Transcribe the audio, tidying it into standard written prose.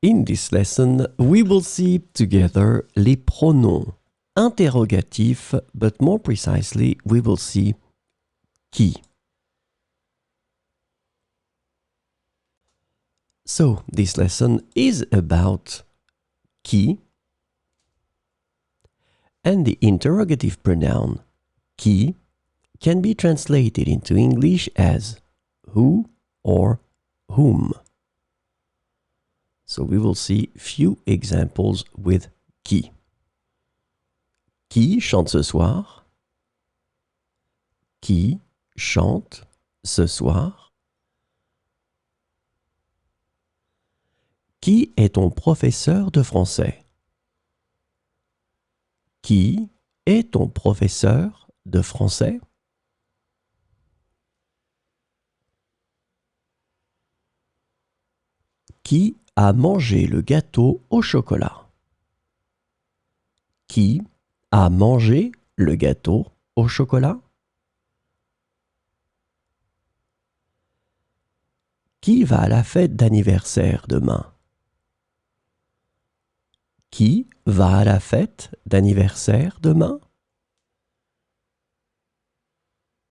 In this lesson, we will see together les pronoms interrogatifs, but more precisely, we will see qui. So, this lesson is about qui and the interrogative pronoun qui can be translated into English as who or whom. So we will see few examples with qui. Qui chante ce soir? Qui chante ce soir? Qui est ton professeur de français? Qui est ton professeur de français? Qui a mangé le gâteau au chocolat? Qui a mangé le gâteau au chocolat? Qui va à la fête d'anniversaire demain? Qui va à la fête d'anniversaire demain?